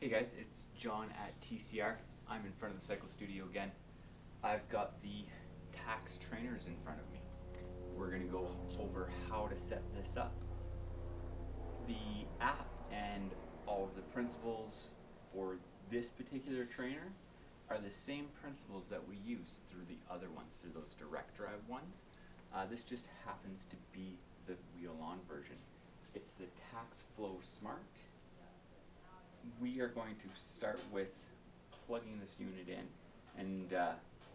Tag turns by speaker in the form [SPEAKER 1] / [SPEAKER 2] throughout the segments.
[SPEAKER 1] Hey guys, it's John at TCR. I'm in front of the cycle studio again. I've got the Tacx trainers in front of me. We're going to go over how to set this up. The app and all of the principles for this particular trainer are the same principles that we use through the other ones, through those direct drive ones. This just happens to be the wheel-on version. It's the Tacx Smart. We are going to start with plugging this unit in and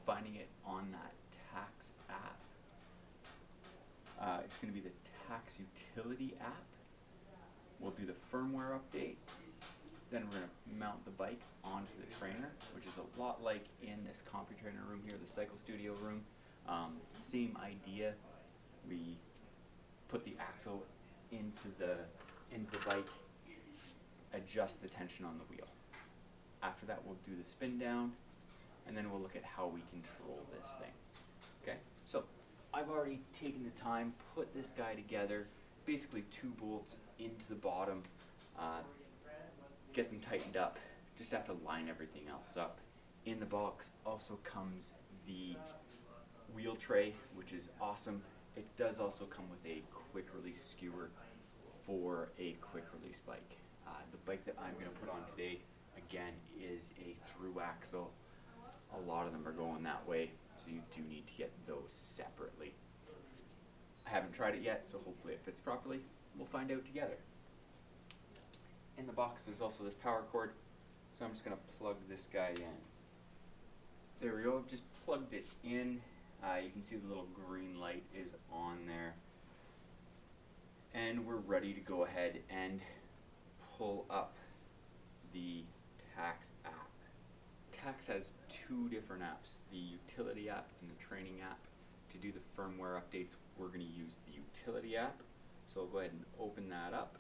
[SPEAKER 1] finding it on that Tacx app. It's going to be the Tacx Utility app. We'll do the firmware update. Then we're going to mount the bike onto the trainer, which is a lot like in this CompuTrainer room here, the Cycle Studio room. Same idea. We put the axle into the bike, adjust the tension on the wheel. After that, we'll do the spin down, and then we'll look at how we control this thing. Okay, so I've already taken the time, put this guy together, basically 2 bolts into the bottom, get them tightened up, just have to line everything else up. In the box also comes the wheel tray, which is awesome. It does also come with a quick release skewer for a quick release bike. The bike that I'm going to put on today, again, is a through axle. A lot of them are going that way, so you do need to get those separately. I haven't tried it yet, so hopefully it fits properly. We'll find out together. In the box there's also this power cord, so I'm just going to plug this guy in. There we go, I've just plugged it in. You can see the little green light is on there. And we're ready to go ahead and pull up the Tacx app. Tacx has 2 different apps, the utility app and the training app. To do the firmware updates, we're going to use the utility app. So I'll go ahead and open that up.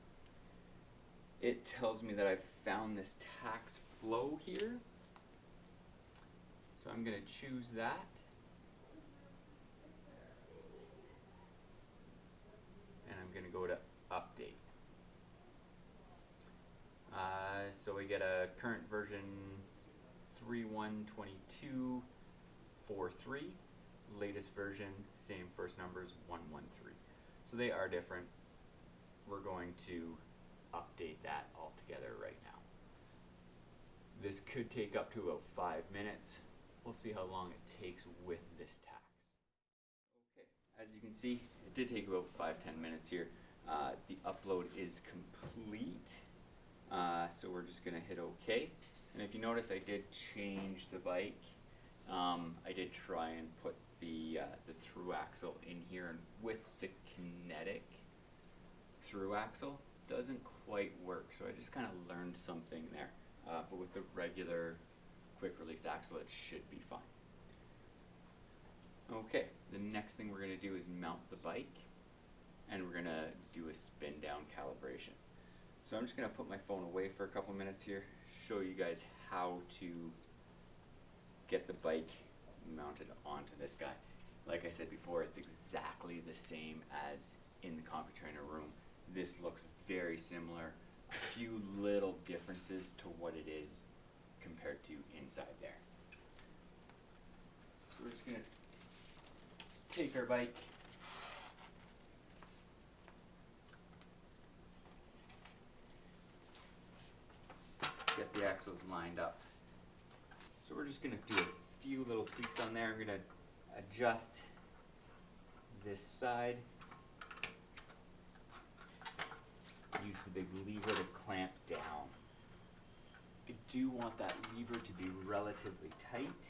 [SPEAKER 1] It tells me that I've found this Tacx Flow here. So I'm going to choose that. And I'm going to go to update. So we get a current version 3.1.22.4.3, latest version, same first numbers, 1.1.3. So they are different. We're going to update that all together right now. This could take up to about 5 minutes. We'll see how long it takes with this Tacx. Okay, as you can see, it did take about 5-10 minutes here. The upload is complete. So we're just going to hit OK. And if you notice, I did change the bike. I did try and put the through axle in here, and with the kinetic through axle, doesn't quite work. So I just kind of learned something there. But with the regular quick release axle, it should be fine. Okay, the next thing we're going to do is mount the bike, and we're going to do a spin down calibration. So I'm just going to put my phone away for a couple minutes here, show you guys how to get the bike mounted onto this guy. Like I said before, it's exactly the same as in the CompuTrainer room. This looks very similar. A few little differences to what it is compared to inside there. So we're just going to take our bike, get the axles lined up. So we're just going to do a few little tweaks on there. I'm going to adjust this side. Use the big lever to clamp down. I do want that lever to be relatively tight.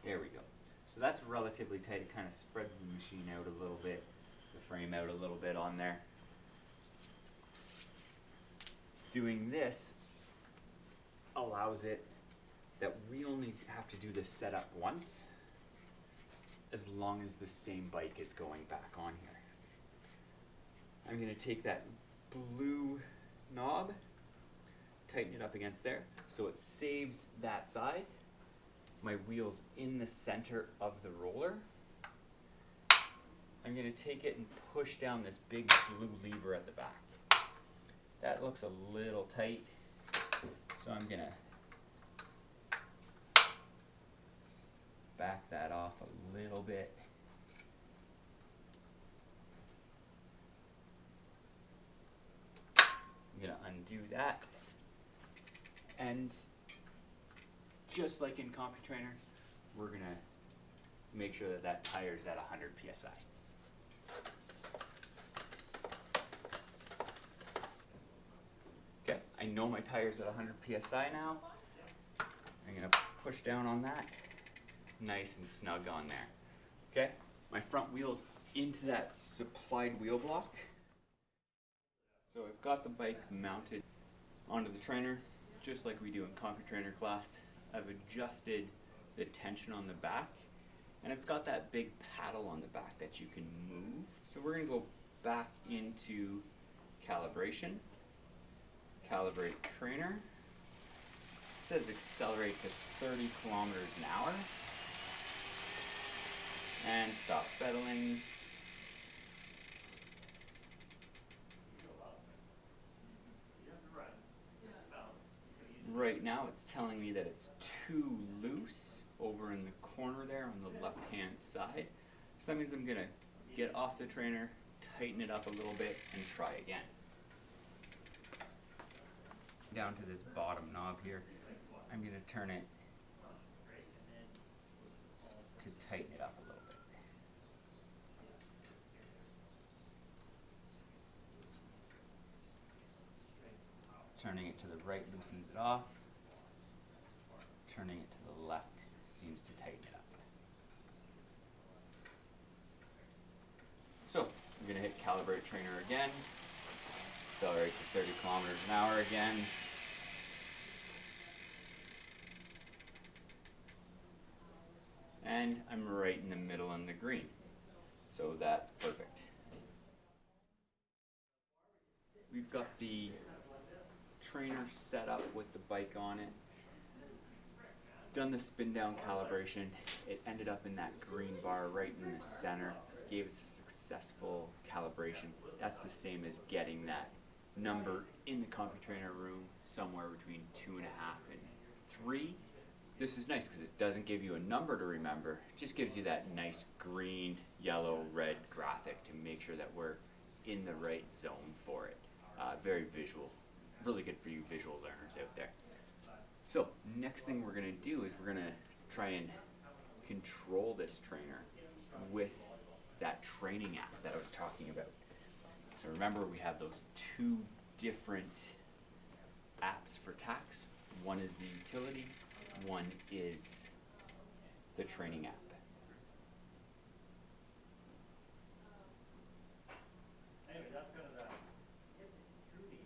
[SPEAKER 1] There we go. So that's relatively tight. It kind of spreads the machine out a little bit, the frame out a little bit on there. Doing this allows it that we only have to do this setup once, as long as the same bike is going back on here. I'm going to take that blue knob, tighten it up against there so it saves that side. My wheel's in the center of the roller. I'm going to take it and push down this big blue lever at the back. That looks a little tight, so I'm going to back that off a little bit. I'm going to undo that, and just like in CompuTrainer, we're going to make sure that that tire's at 100 psi. Okay, I know my tire's at 100 psi now. I'm going to push down on that, nice and snug on there. Okay, my front wheel's into that supplied wheel block. So I've got the bike mounted onto the trainer, just like we do in CompuTrainer class. I've adjusted the tension on the back, and it's got that big paddle on the back that you can move. So we're going to go back into calibration, calibrate trainer. It says accelerate to 30 kilometers an hour, and stop pedaling. Right now it's telling me that it's too loose over in the corner there on the left hand side. So that means I'm going to get off the trainer, tighten it up a little bit, and try again. Down to this bottom knob here, I'm going to turn it to tighten it up a little bit. Turning it to the right loosens it off. Turning it to the left seems to tighten it up. So I'm going to hit calibrate trainer again. Accelerate to 30 kilometers an hour again. And I'm right in the middle in the green. So that's perfect. We've got the trainer set up with the bike on it. Done the spin down calibration. It ended up in that green bar right in the center. Gave us a successful calibration. That's the same as getting that number in the CompuTrainer room somewhere between 2.5 and 3. This is nice because it doesn't give you a number to remember. It just gives you that nice green, yellow, red graphic to make sure that we're in the right zone for it. Very visual. Really good for you visual learners out there. So next thing we're going to do is we're going to try and control this trainer with that training app that I was talking about. So remember, we have those two different apps for Tacx. One is the utility, one is the training app.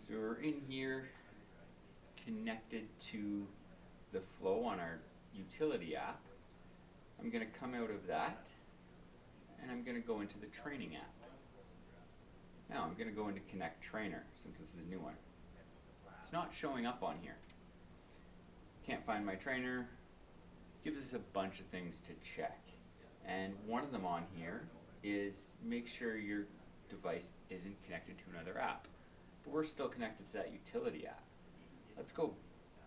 [SPEAKER 1] So we're in here connected to the flow on our utility app. I'm going to come out of that and I'm going to go into the training app. Now I'm going to go into Connect Trainer since this is a new one. It's not showing up on here. Can't find my trainer. Gives us a bunch of things to check. And one of them on here is make sure your device isn't connected to another app. But we're still connected to that utility app. Let's go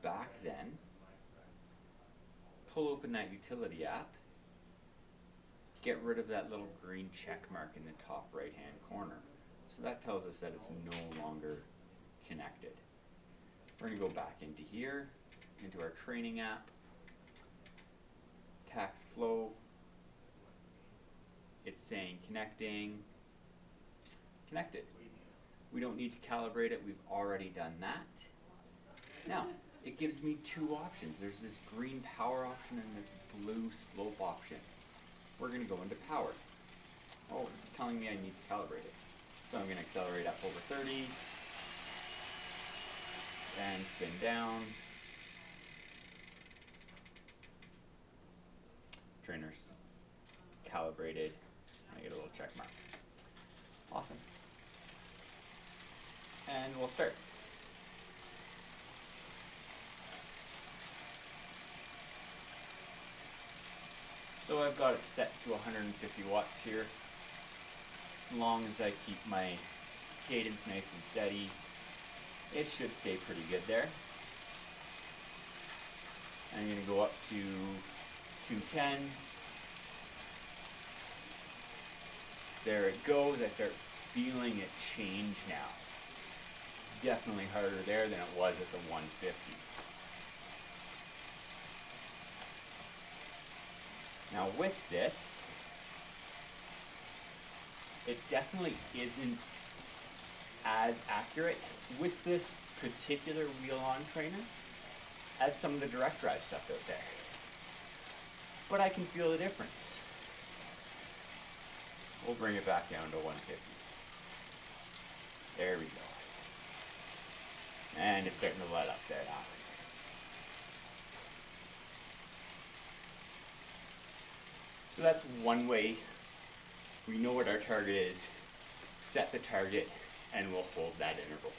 [SPEAKER 1] back then. Pull open that utility app. Get rid of that little green check mark in the top right hand corner. So that tells us that it's no longer connected. We're going to go back into here, into our training app. Tacx Flow. It's saying connecting. Connected. We don't need to calibrate it. We've already done that. Now, it gives me two options. There's this green power option and this blue slope option. We're going to go into power. Oh, it's telling me I need to calibrate it. So I'm going to accelerate up over 30 and spin down. Trainer's calibrated. I get a little check mark. Awesome. And we'll start. So I've got it set to 150 watts here. As long as I keep my cadence nice and steady, it should stay pretty good there. I'm going to go up to 210. There it goes. I start feeling it change now. It's definitely harder there than it was at the 150. Now with this, it definitely isn't as accurate with this particular wheel-on trainer as some of the direct drive stuff out there. But I can feel the difference. We'll bring it back down to 150. There we go. And it's starting to let up there now. So that's one way. We know what our target is, set the target, and we'll hold that interval.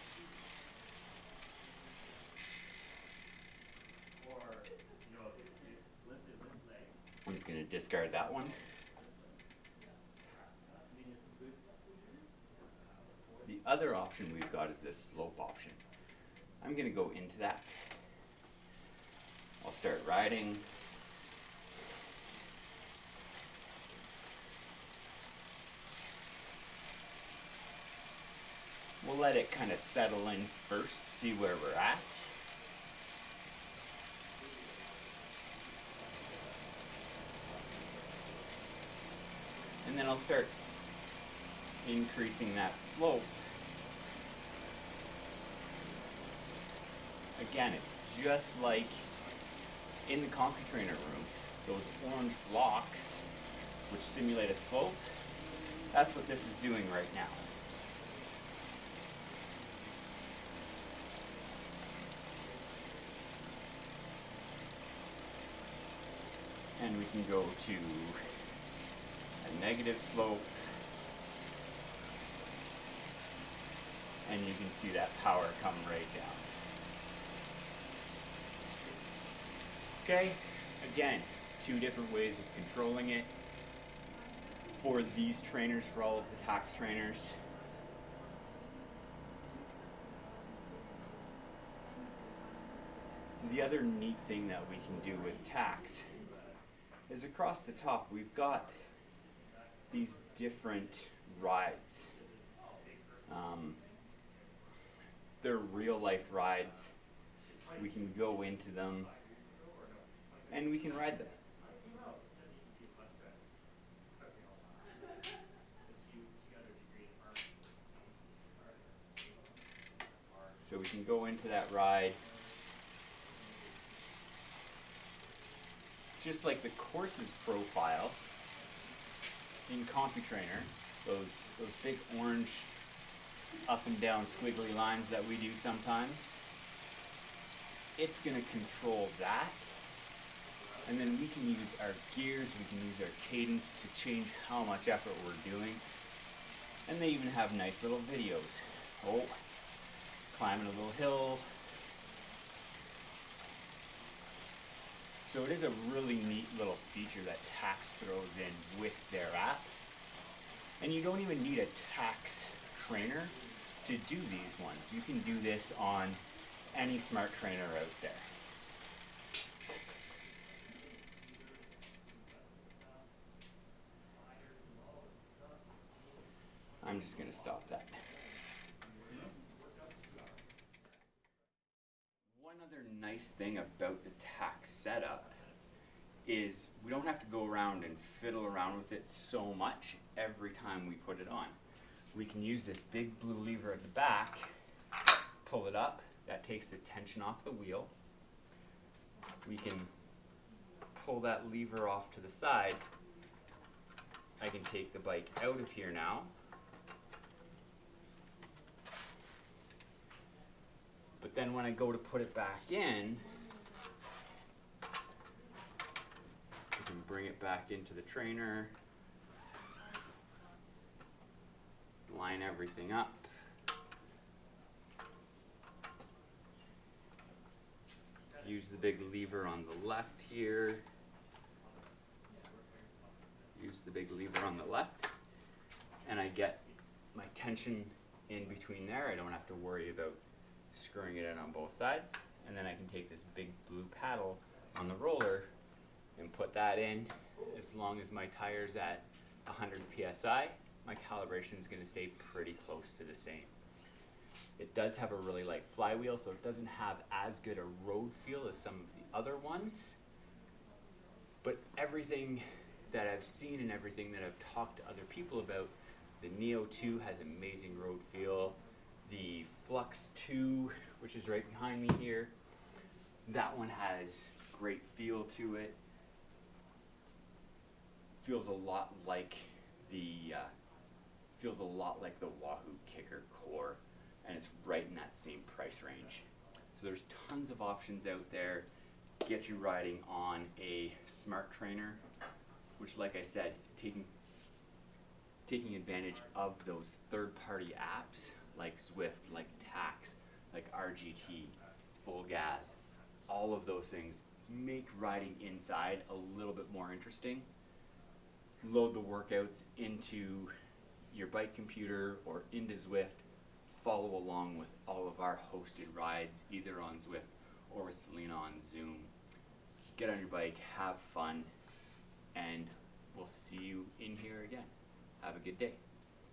[SPEAKER 1] I'm just going to discard that one. The other option we've got is this slope option. I'm going to go into that. I'll start riding. We'll let it kind of settle in first, see where we're at. And then I'll start increasing that slope. Again, it's just like in the CompuTrainer room, those orange blocks which simulate a slope, that's what this is doing right now. And we can go to a negative slope, and you can see that power come right down. Okay, again, two different ways of controlling it for these trainers, for all of the Tacx trainers. The other neat thing that we can do with Tacx is across the top we've got these different rides. They're real life rides. We can go into them and we can ride them. So we can go into that ride. Just like the courses profile in CompuTrainer, those big orange up and down squiggly lines that we do sometimes, it's going to control that. And then we can use our gears, we can use our cadence to change how much effort we're doing. And they even have nice little videos. Oh, climbing a little hill. So it is a really neat little feature that Tacx throws in with their app. And you don't even need a Tacx trainer to do these ones. You can do this on any smart trainer out there. I'm just going to stop that. One other nice thing about the Tacx setup is we don't have to go around and fiddle around with it so much every time we put it on. We can use this big blue lever at the back, pull it up, that takes the tension off the wheel. We can pull that lever off to the side. I can take the bike out of here now. But then when I go to put it back in, I can bring it back into the trainer, line everything up. Use the big lever on the left here. the big lever on the left, and I get my tension in between there. I don't have to worry about screwing it in on both sides. And then I can take this big blue paddle on the roller and put that in. As long as my tire's at 100 psi, my calibration is going to stay pretty close to the same. It does have a really light flywheel, so it doesn't have as good a road feel as some of the other ones. But everything that I've seen and everything that I've talked to other people about, the Neo 2 has amazing road feel. The Flux 2, which is right behind me here, that one has great feel to it. Feels a lot like the Wahoo Kicker Core, and it's right in that same price range. So there's tons of options out there. Get you riding on a smart trainer, which, like I said, taking advantage of those third-party apps like Zwift, like Tacx, like RGT, Full Gas. All of those things make riding inside a little bit more interesting. Load the workouts into your bike computer or into Zwift. Follow along with all of our hosted rides, either on Zwift or with Selena on Zoom. Get on your bike, have fun, and we'll see you in here again. Have a good day.